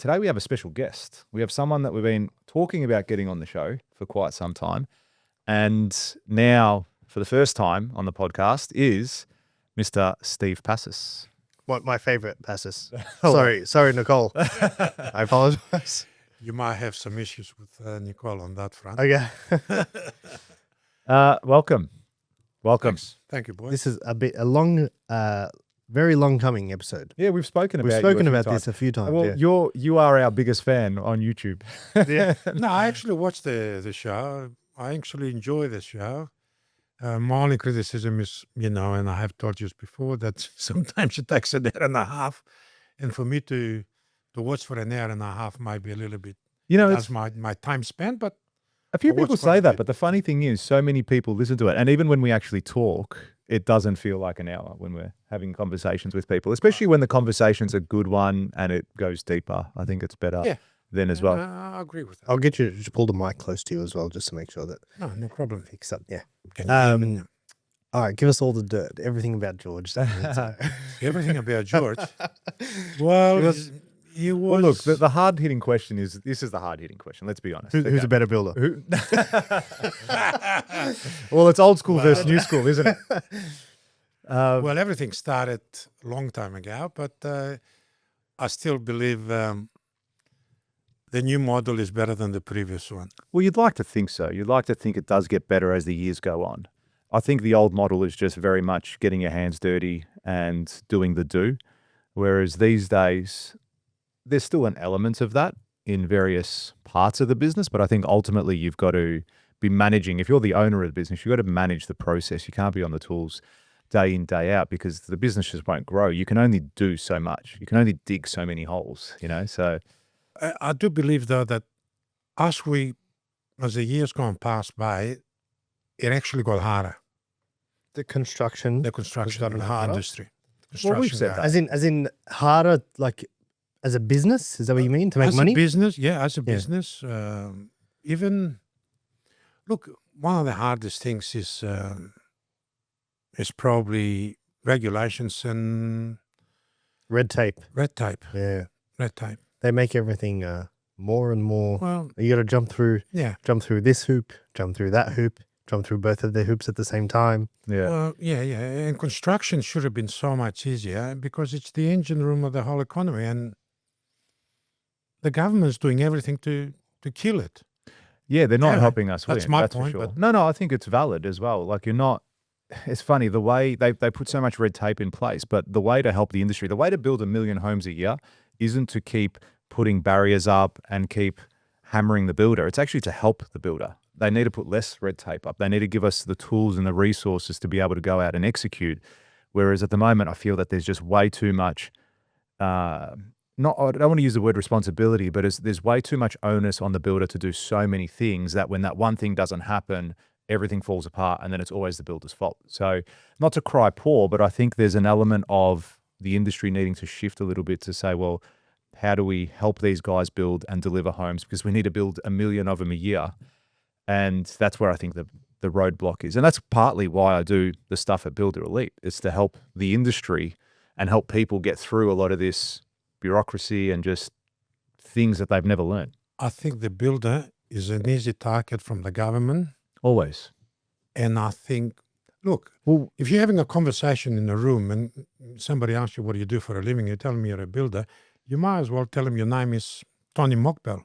today we have a special guest. We have someone that we've been talking about getting on the show for quite some time. And now, for the first time on the podcast, is Mr. Steve Passas. My favorite Passas. Sorry, Nicole. I apologize. You might have some issues with Nicole on that front. Okay. Welcome. Thanks. Thank you, boy. This is a long, very long coming episode. Yeah, we've spoken We've about spoken you about this a few times. Well, yeah. you are our biggest fan on YouTube. Yeah. No, I actually watched the show. I actually enjoy the show. My only criticism is, and I have told you before, that sometimes it takes an hour and a half. And for me to watch for an hour and a half might be a little bit, that's my time spent, but a few people say that, bit. but the funny thing is so many people listen to it. And even when we actually talk, it doesn't feel like an hour when we're having conversations with people, especially when the conversation's a good one and it goes deeper. I think it's better then as well. I agree with that. I'll get you to just pull the mic close to you as well, just to make sure that No problem. picks up. Yeah. Can All right, give us all the dirt, everything about George. everything about George. Well, he was... Well, look, the hard-hitting question is, this is the hard-hitting question, let's be honest. Who's a better builder? Well, it's old school versus new school, isn't it? Well, everything started a long time ago, but I still believe the new model is better than the previous one. Well, you'd like to think so. You'd like to think it does get better as the years go on. I think the old model is just very much getting your hands dirty and doing the do, whereas these days, there's still an element of that in various parts of the business, but I think ultimately you've got to be managing. If you're the owner of the business, you've got to manage the process. You can't be on the tools day in, day out, because the business just won't grow. You can only do so much. You can only dig so many holes, so... I do believe, though, that as the years gone past by, it actually got harder. The construction Has gotten harder? industry. Well, we've said that. As in harder, like as a business? Is that what you mean? To make money? As a business, as a business. Look, one of the hardest things is probably regulations and Red tape. red tape. Yeah. Red tape. They make everything more and more. Well, You got to jump through this hoop, jump through that hoop, jump through both of the hoops at the same time. Yeah. Well, and construction should have been so much easier because it's the engine room of the whole economy, and the government's doing everything to kill it. Yeah, they're not Anyway, helping us that's win, my that's point, for sure. but- No, I think it's valid as well. Like, you're not... It's funny, the way they put so much red tape in place, but the way to help the industry, the way to build 1 million homes a year isn't to keep putting barriers up and keep hammering the builder. It's actually to help the builder. They need to put less red tape up. They need to give us the tools and the resources to be able to go out and execute. Whereas at the moment, I feel that there's just way too much, I don't want to use the word responsibility, but there's way too much onus on the builder to do so many things that when that one thing doesn't happen, everything falls apart, and then it's always the builder's fault. So not to cry poor, but I think there's an element of the industry needing to shift a little bit to say, well, how do we help these guys build and deliver homes? Because we need to build 1 million of them a year. And that's where I think the roadblock is. And that's partly why I do the stuff at Builder Elite. It's to help the industry and help people get through a lot of this bureaucracy and just things that they've never learned. I think the builder is an easy target from the government. Always. And I think, look, Well, if you're having a conversation in a room and somebody asks you what do you do for a living, you tell them you're a builder, you might as well tell them your name is Tony Mockbell.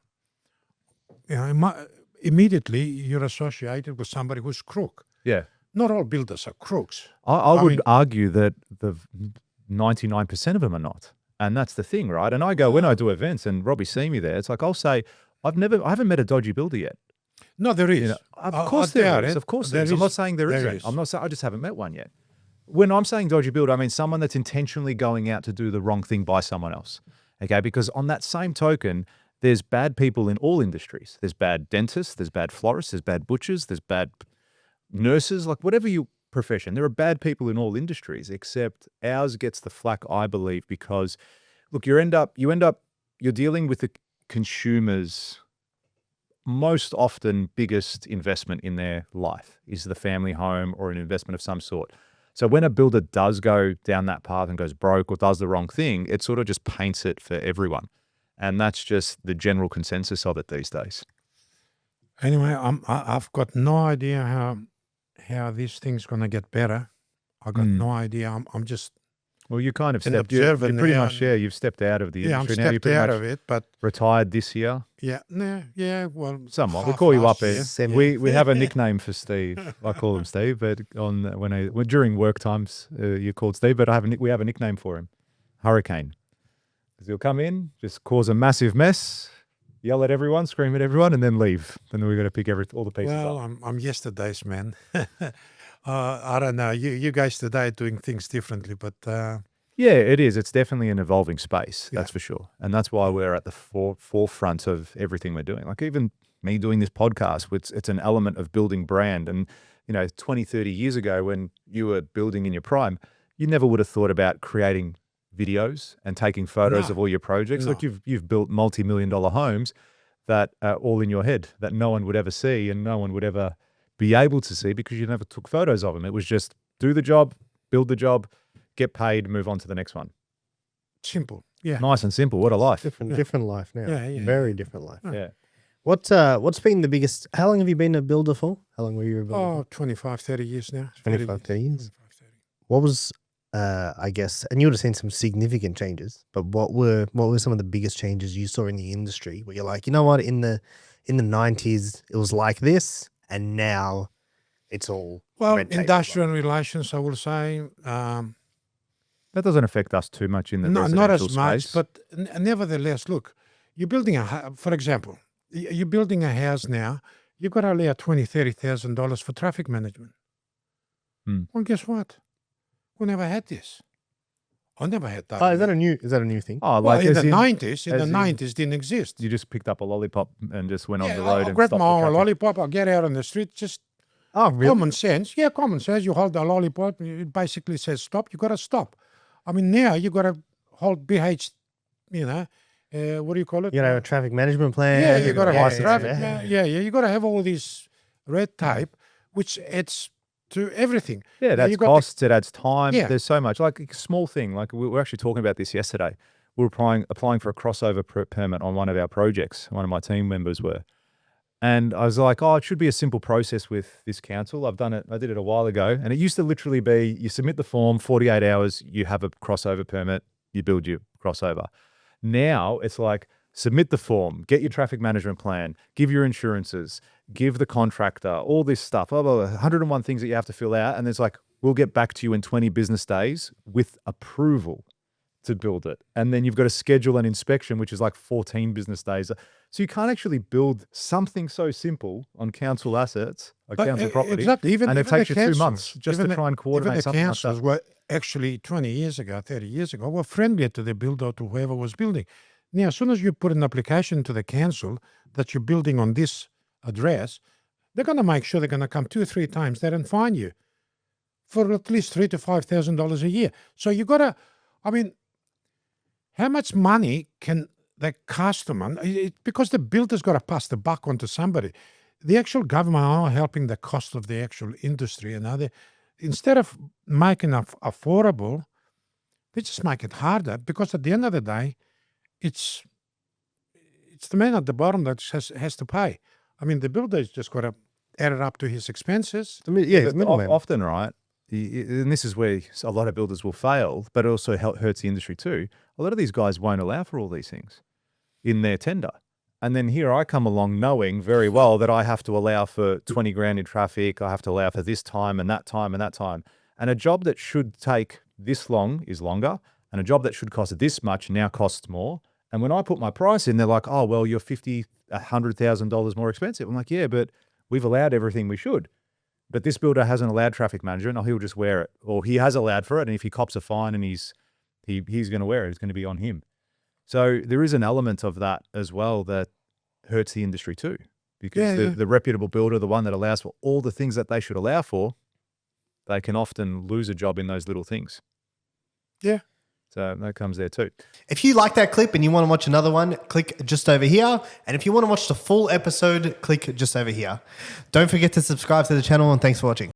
Immediately you're associated with somebody who's crook. yeah. Not all builders are crooks. I would mean- argue that the 99% of them are not. And that's the thing, right? And I go, when I do events and Robbie see me there, it's like, I'll say, I haven't met a dodgy builder yet. No, there is. Of course there is. Of course there is. I'm not saying there There isn't. is. I'm not saying, I just haven't met one yet. When I'm saying dodgy builder, I mean someone that's intentionally going out to do the wrong thing by someone else. Okay, because on that same token, there's bad people in all industries. There's bad dentists, there's bad florists, there's bad butchers, there's bad nurses, like whatever your profession. There are bad people in all industries, except ours gets the flack, I believe, because look, you're dealing with the consumers' most often biggest investment in their life is the family home or an investment of some sort. So when a builder does go down that path and goes broke or does the wrong thing, it sort of just paints it for everyone. And that's just the general consensus of it these days. Anyway, I've got no idea how this thing's gonna get better. I got no idea. I'm just Well, you kind of an stepped. You're observer pretty now. much, you've stepped out of the Yeah, I'm industry now. You're stepped pretty out much of it, but retired this year. well, Somewhat. We half call you last up year. as we have a nickname for Steve. I call him Steve, but when during work times you're called Steve. But we have a nickname for him, Hurricane, because he'll come in, just cause a massive mess, yell at everyone, scream at everyone, and then leave. And then we've got to pick all the pieces Well, up. I'm yesterday's man. I don't know. You guys today are doing things differently, but Yeah, it is. It's definitely an evolving space, Yeah. that's for sure. And that's why we're at the forefront of everything we're doing. Like even me doing this podcast, it's an element of building brand. And, 20, 30 years ago when you were building in your prime, you never would have thought about creating videos and taking photos No. of all your projects. No. Like you've built multi-million-dollar homes that are all in your head that no one would ever see and no one would ever be able to see because you never took photos of them. It was just do the job, build the job, get paid, move on to the next one. simple. Yeah. Nice and simple. What a life. Different life now. Yeah. Very different life. Yeah. What's been the biggest? How long have you been a builder for? How long were you a builder? Oh, 25, 30 years now. 25, 30 years. 25, 30. What was, I guess, and you would have seen some significant changes, but what were some of the biggest changes you saw in the industry where you're like, you know what, in the 90s it was like this, and now it's all Well, red tape. industrial relations, I will say. That doesn't affect us too much in the No, residential not as much, space. but nevertheless, look, you're building for example, you're building a house now. You've got to allow $20,000, $30,000 for traffic management. Well, guess what? We never had this. I never had that. Oh, is that a new thing? Oh, well, like in as the in 90s, as in- 90s didn't exist. you just picked up a lollipop and just went on the Yeah, road I'll and grab stopped my the traffic. lollipop. I'll get out on the street. Just Oh, really? common sense. Yeah, common sense. You hold the lollipop. It basically says stop. You got to stop. I mean, now you got to hold BH. What do you call it? You know, a traffic management plan. Yeah, you got to have license, traffic. Yeah. You got to have all this red tape, which adds to everything. Yeah, Now, that's you got the- costs. It adds time. Yeah. There's so much. Like a small thing. Like we were actually talking about this yesterday. We were applying for a crossover permit on one of our projects. One of my team members were. And I was like, oh, it should be a simple process with this council. I've done it. I did it a while ago. And it used to literally be you submit the form, 48 hours, you have a crossover permit, you build your crossover. Now it's like submit the form, get your traffic management plan, give your insurances, give the contractor, all this stuff, 101 things that you have to fill out. And it's like, we'll get back to you in 20 business days with approval to build it. And then you've got to schedule an inspection, which is like 14 business days. So you can't actually build something so simple on council assets, like But, council property. Exactly. and it even takes the you 2 councils, months just even to try and coordinate even the something like councils that. were actually 20 years ago, 30 years ago, were friendlier to the builder, to whoever was building. Now, as soon as you put an application to the council that you're building on this address, they're going to make sure they're going to come 2 or 3 times there and fine you for at least $3,000 to $5,000 a year. So you got to, I mean, how much money can the customer, because the builder's got to pass the buck on to somebody. The actual government are helping the cost of the actual industry, and instead of making it affordable, they just make it harder, because at the end of the day, it's the man at the bottom that has to pay. I mean, the builder's just got to add it up to his expenses. Yeah, it's But middleman. often, right, and this is where a lot of builders will fail, but it also hurts the industry too. A lot of these guys won't allow for all these things in their tender. And then here I come along knowing very well that I have to allow for 20 grand in traffic. I have to allow for this time and that time and that time. And a job that should take this long is longer. And a job that should cost this much now costs more. And when I put my price in, they're like, oh, well, you're $50,000, $100,000 more expensive. I'm like, yeah, but we've allowed everything we should. But this builder hasn't allowed traffic management, or he'll just wear it. Or he has allowed for it, and if he cops a fine and he's going to wear it, it's going to be on him. So there is an element of that as well that hurts the industry too. Because the reputable builder, the one that allows for all the things that they should allow for, they can often lose a job in those little things. Yeah. So that comes there too. If you like that clip and you want to watch another one, click just over here. And if you want to watch the full episode, click just over here. Don't forget to subscribe to the channel, and thanks for watching.